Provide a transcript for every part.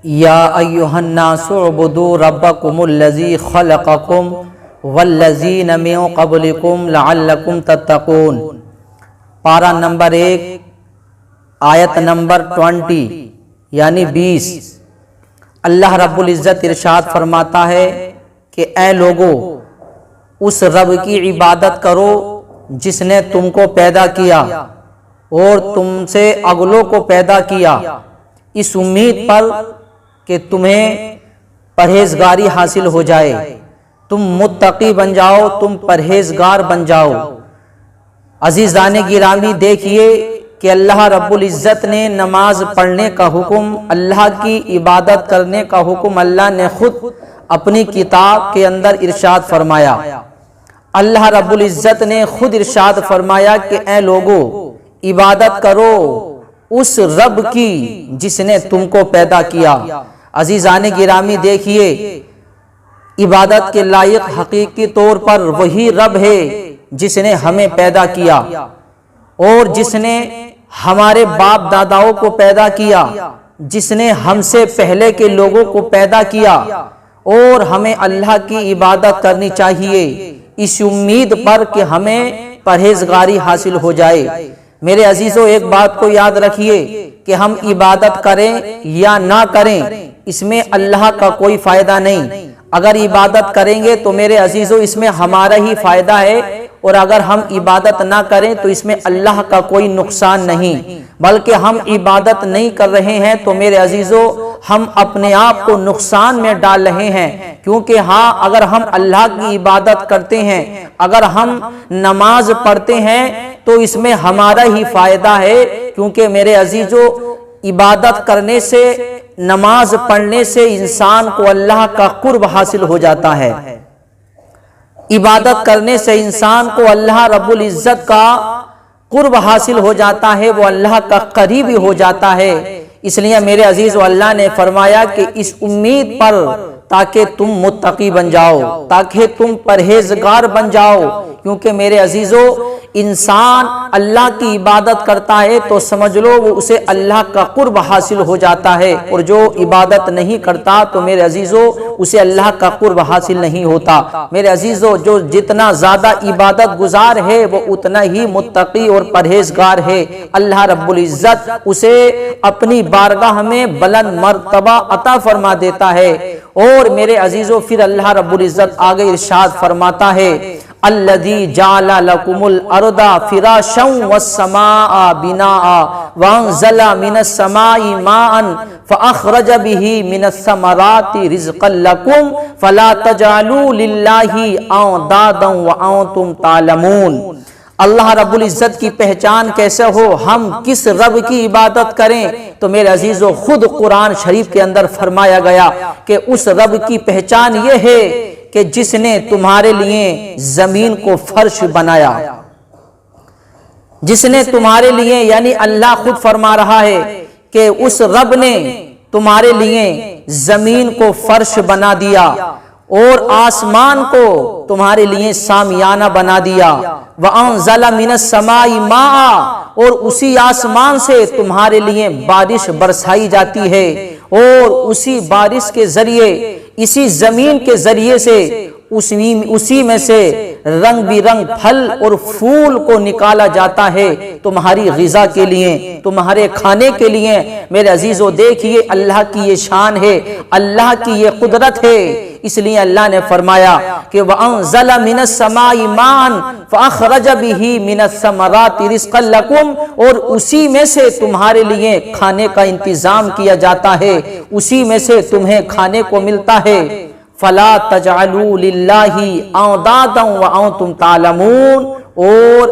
یا ایھا الناس اعبدوا ربکم الذی خلقکم والذین من قبلکم لعلکم تتقون۔ پارہ نمبر 1 آیت نمبر 20 یعنی 20۔ اللہ رب العزت ارشاد فرماتا ہے کہ اے لوگو، اس رب کی عبادت کرو جس نے تم کو پیدا کیا اور تم سے اگلوں کو پیدا کیا، اس امید پر کہ تمہیں پرہیزگاری حاصل ہو جائے، تم متقی بن جاؤ، تم پرہیزگار بن جاؤ۔ عزیزان گرامی، دیکھیے کہ اللہ رب العزت نے نماز پڑھنے کا حکم، اللہ کی عبادت کرنے کا حکم اللہ نے خود اپنی کتاب کے اندر ارشاد فرمایا۔ اللہ رب العزت نے خود ارشاد فرمایا کہ اے لوگو، عبادت کرو اس رب کی جس نے تم کو پیدا کیا۔ عزیزان گرامی، دیکھیے عبادت کے لائق حقیقی طور پر وہی رب ہے جس نے ہمیں پیدا کیا اور جس نے ہمارے باپ داداؤں کو پیدا کیا، جس نے ہم سے پہلے کے لوگوں کو پیدا کیا، اور ہمیں اللہ کی عبادت کرنی چاہیے اس امید پر کہ ہمیں پرہیزگاری حاصل ہو جائے۔ میرے عزیزوں، ایک بات کو یاد رکھیے کہ ہم عبادت کریں یا نہ کریں، اس میں اللہ کا کوئی فائدہ نہیں۔ اگر عبادت کریں گے تو میرے عزیزوں اس میں ہمارا ہی فائدہ ہے، اور اگر ہم عبادت نہ کریں تو اس میں اللہ کا کوئی نقصان نہیں، بلکہ ہم عبادت نہیں کر رہے ہیں تو میرے عزیزوں ہم اپنے آپ کو نقصان میں ڈال رہے ہیں، کیونکہ ہاں اگر ہم اللہ کی عبادت کرتے ہیں، اگر ہم نماز پڑھتے ہیں تو اس میں ہمارا ہی فائدہ ہے، کیونکہ میرے عزیزوں عبادت کرنے سے، نماز پڑھنے سے انسان کو اللہ کا قرب حاصل ہو جاتا ہے۔ عبادت کرنے سے انسان کو اللہ رب العزت کا قرب حاصل ہو جاتا ہے، وہ اللہ کا قریبی ہو جاتا ہے۔ اس لیے میرے عزیزو اللہ نے فرمایا کہ اس امید پر تاکہ تم متقی بن جاؤ، تاکہ تم پرہیزگار بن جاؤ، کیونکہ میرے عزیزو انسان اللہ کی عبادت کرتا ہے تو سمجھ لو وہ اسے اللہ کا قرب حاصل ہو جاتا ہے، اور جو عبادت نہیں کرتا تو میرے عزیزو اسے اللہ کا قرب حاصل نہیں ہوتا۔ میرے عزیزو جو جتنا زیادہ عبادت گزار ہے وہ اتنا ہی متقی اور پرہیزگار ہے، اللہ رب العزت اسے اپنی بارگاہ میں بلند مرتبہ عطا فرما دیتا ہے۔ اور میرے عزیزو پھر اللہ رب العزت آگے ارشاد فرماتا ہے، الذی جعل لکم الارض فراشا والسماء بناء وانزل من السماء ماء فاخرج به من الثمرات رزقا لکم فلا تجعلوا للہ اندادا وانتم تعلمون۔ اللہ رب العزت کی پہچان کیسے ہو، ہم کس رب کی عبادت کریں، تو میرے عزیزو خود قرآن شریف کے اندر فرمایا گیا کہ اس رب کی پہچان یہ ہے کہ جس نے تمہارے لیے زمین کو فرش بنایا، جس نے تمہارے لیے، یعنی اللہ خود فرما رہا ہے کہ اس رب نے تمہارے لیے زمین کو فرش بنا دیا اور آسمان کو تمہارے لیے سامیانہ بنا دیا، وَأَنزَلَ مِنَ السَّمَاءِ مَاءً، اور اسی آسمان سے تمہارے لیے بارش برسائی جاتی ہے، اور اسی بارش کے ذریعے، اسی زمین کے ذریعے سے اسی میں سے رنگ برنگ پھل اور پھول کو نکالا جاتا ہے تمہاری غذا کے لیے، تمہارے کھانے کے لیے۔ میرے عزیزو دیکھیے اللہ کی یہ شان ہے، اللہ کی یہ قدرت ہے، اس لیے اللہ نے فرمایا کہ وَأَنزَلَ مِنَ السَّمَاءِ مَاءً فَأَخْرَجَ بِهِ مِنَ الثَّمَرَاتِ رِزْقًا لَكُمْ، اور اسی میں سے تمہارے لیے کھانے کا انتظام کیا جاتا ہے، اسی میں سے تمہیں کھانے کو ملتا ہے۔ فَلَا تَجْعَلُوا لِلَّهِ أَنْدَادًا وَأَنْتُمْ تَعْلَمُونَ، اور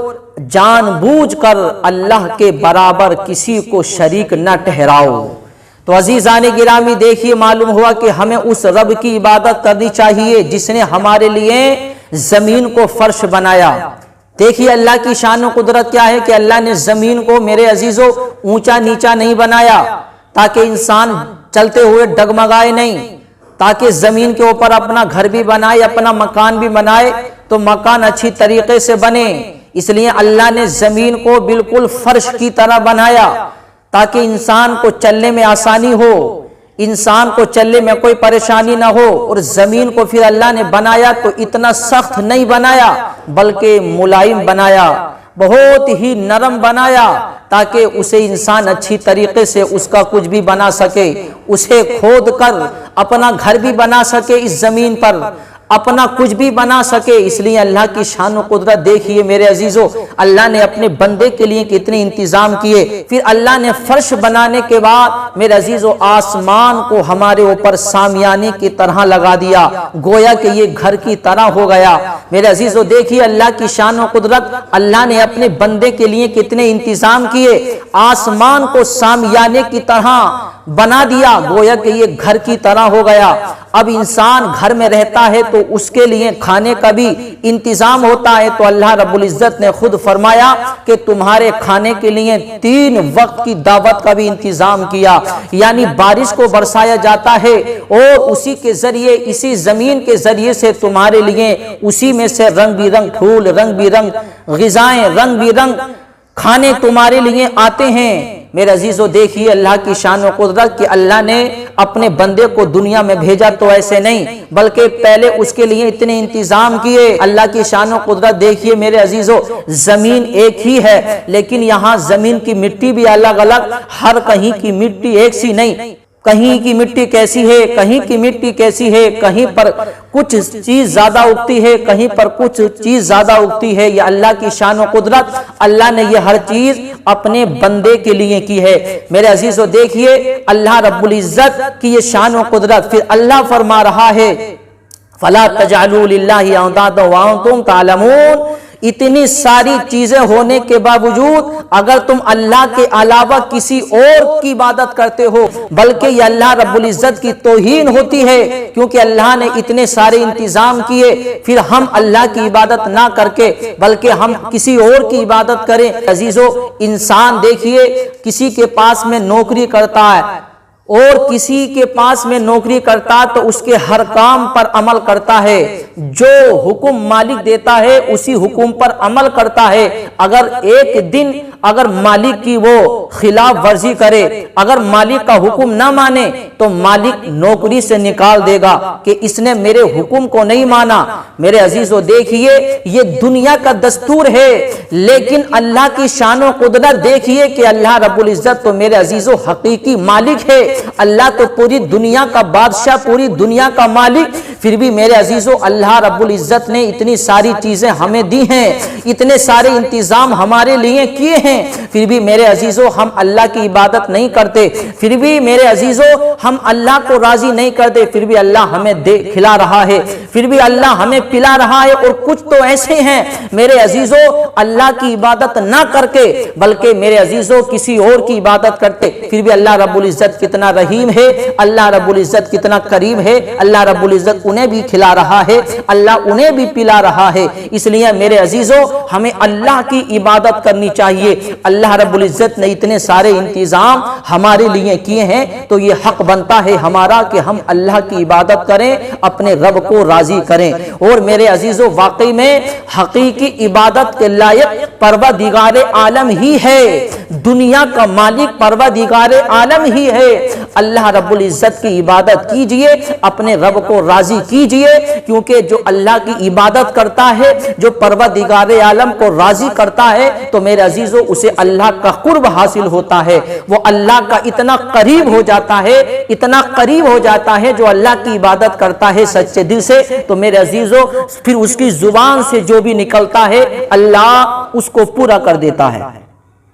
جان بوجھ کر اللہ کے برابر کسی کو شریک نہ ٹھہراؤ۔ تو عزیزان گرامی دیکھیے، معلوم ہوا کہ ہمیں اس رب کی عبادت کرنی چاہیے جس نے ہمارے لیے زمین کو فرش بنایا۔ دیکھیے اللہ کی شان و قدرت کیا ہے کہ اللہ نے زمین کو میرے عزیزو اونچا نیچا نہیں بنایا تاکہ انسان چلتے ہوئے ڈگمگائے نہیں، تاکہ زمین کے اوپر اپنا گھر بھی بنائے، اپنا مکان بھی بنائے تو مکان اچھی طریقے سے بنے۔ اس لیے اللہ نے زمین کو بالکل فرش کی طرح بنایا تاکہ انسان کو چلنے میں آسانی ہو۔ انسان کو چلنے میں کوئی پریشانی نہ ہو، اور زمین کو پھر اللہ نے بنایا تو اتنا سخت نہیں بنایا بلکہ ملائم بنایا، بہت ہی نرم بنایا، تاکہ اسے انسان اچھی طریقے سے اس کا کچھ بھی بنا سکے، اسے کھود کر اپنا گھر بھی بنا سکے، اس زمین پر اپنا کچھ بھی بنا سکے۔ اس لیے اللہ کی شان و قدرت دیکھیے میرے عزیزو، اللہ نے اپنے بندے کے لیے کتنے انتظام کیے۔ پھر اللہ نے فرش بنانے کے بعد میرے عزیزو آسمان کو ہمارے اوپر سامیانے کی طرح لگا دیا، گویا کہ یہ گھر کی طرح ہو گیا۔ میرے عزیزو دیکھیے اللہ کی شان و قدرت، اللہ نے اپنے بندے کے لیے کتنے انتظام کیے، آسمان کو سامیانے کی طرح بنا دیا، گویا کہ یہ گھر کی طرح ہو گیا۔ اب انسان گھر میں رہتا ہے تو اس کے لیے کھانے کا بھی انتظام ہوتا ہے، تو اللہ رب العزت نے خود فرمایا کہ تمہارے کھانے کے لیے 3 وقت کی دعوت کا بھی انتظام کیا، یعنی بارش کو برسایا جاتا ہے اور اسی کے ذریعے، اسی زمین کے ذریعے سے تمہارے لیے اسی میں سے رنگ برنگ پھول، رنگ برنگ غذائیں، رنگ برنگ کھانے تمہارے لیے آتے ہیں۔ میرے عزیزو دیکھیے اللہ کی شان و قدرت کہ اللہ نے اپنے بندے کو دنیا میں بھیجا تو ایسے نہیں، بلکہ پہلے اس کے لیے اتنے انتظام کیے۔ اللہ کی شان و قدرت دیکھیے میرے عزیزو، زمین ایک ہی ہے لیکن یہاں زمین کی مٹی بھی الگ الگ، ہر کہیں کی مٹی ایک سی نہیں، کہیں کی مٹی کیسی ہے، کہیں کی مٹی کیسی ہے، کہیں پر کچھ چیز زیادہ اگتی ہے، کہیں پر کچھ چیز زیادہ اگتی ہے۔ یہ اللہ کی شان و قدرت، اللہ نے یہ ہر چیز اپنے بندے کے لیے کی ہے۔ میرے عزیزو دیکھیے اللہ رب العزت کی یہ شان و قدرت، پھر اللہ فرما رہا ہے فَلَا تَجْعَلُوا لِلَّهِ أَنْدَادًا وَأَنْتُمْ تَعْلَمُونَ۔ اتنی ساری چیزیں ہونے کے باوجود اگر تم اللہ کے علاوہ کسی اور کی عبادت کرتے ہو، بلکہ یہ اللہ رب العزت کی توہین ہوتی ہے، کیونکہ اللہ نے اتنے سارے انتظام کیے، پھر ہم اللہ کی عبادت نہ کر کے بلکہ ہم کسی اور کی عبادت کریں۔ عزیزو انسان دیکھیے کسی کے پاس میں نوکری کرتا ہے اور کسی کے پاس میں نوکری کرتا تو اس کے ہر کام پر عمل کرتا ہے، جو حکم مالک دیتا ہے اسی حکم پر عمل کرتا ہے۔ اگر ایک دن اگر مالک کی وہ خلاف ورزی کرے، اگر مالک کا حکم نہ مانے تو مالک نوکری سے نکال دے گا کہ اس نے میرے حکم کو نہیں مانا۔ میرے عزیزو دیکھیے یہ دنیا کا دستور ہے، لیکن اللہ کی شان و قدرت دیکھیے کہ اللہ رب العزت تو میرے عزیزو حقیقی مالک ہے، اللہ تو پوری دنیا کا بادشاہ، پوری دنیا کا مالک۔ پھر بھی میرے عزیزو اللہ رب العزت نے اتنی ساری چیزیں ہمیں دی ہیں، اتنے سارے انتظام ہمارے لیے کیے ہیں، پھر بھی میرے عزیزو ہم اللہ کی عبادت نہیں کرتے، پھر بھی میرے عزیزو ہم اللہ کو راضی نہیں کرتے، پھر بھی اللہ ہمیں کھلا رہا ہے، پھر بھی اللہ ہمیں پلا رہا ہے۔ اور کچھ تو ایسے ہیں میرے عزیزو اللہ کی عبادت نہ کر کے بلکہ میرے عزیزو کسی اور کی عبادت کرتے، پھر بھی اللہ رب العزت کتنا رحیم ہے، اللہ رب العزت کتنا کریم ہے، اللہ رب العزت انہیں بھی کھلا رہا ہے، اللہ انہیں بھی پلا رہا ہے۔ اس لیے میرے عزیزو ہمیں اللہ کی عبادت کرنی چاہیے۔ اللہ رب العزت نے اتنے سارے انتظام ہمارے لیے کیے ہیں تو یہ حق بنتا ہے ہمارا کہ ہم اللہ کی عبادت کریں، اپنے رب کو راضی کریں۔ اور میرے عزیزو واقعی میں حقیقی عبادت کے لائق پروردگار عالم ہی ہے، دنیا کا مالک پروردگار عالم ہی ہے۔ اللہ رب العزت کی عبادت کیجئے، اپنے رب کو راضی کیجئے، کیونکہ جو اللہ کی عبادت کرتا ہے، جو پروردگار عالم کو راضی کرتا ہے تو میرے عزیزو اسے اللہ کا قرب حاصل ہوتا ہے، وہ اللہ کا اتنا قریب ہو جاتا ہے، اتنا قریب ہو جاتا ہے۔ جو اللہ کی عبادت کرتا ہے سچے دل سے تو میرے عزیزو پھر اس کی زبان سے جو بھی نکلتا ہے اللہ اس کو پورا کر دیتا ہے۔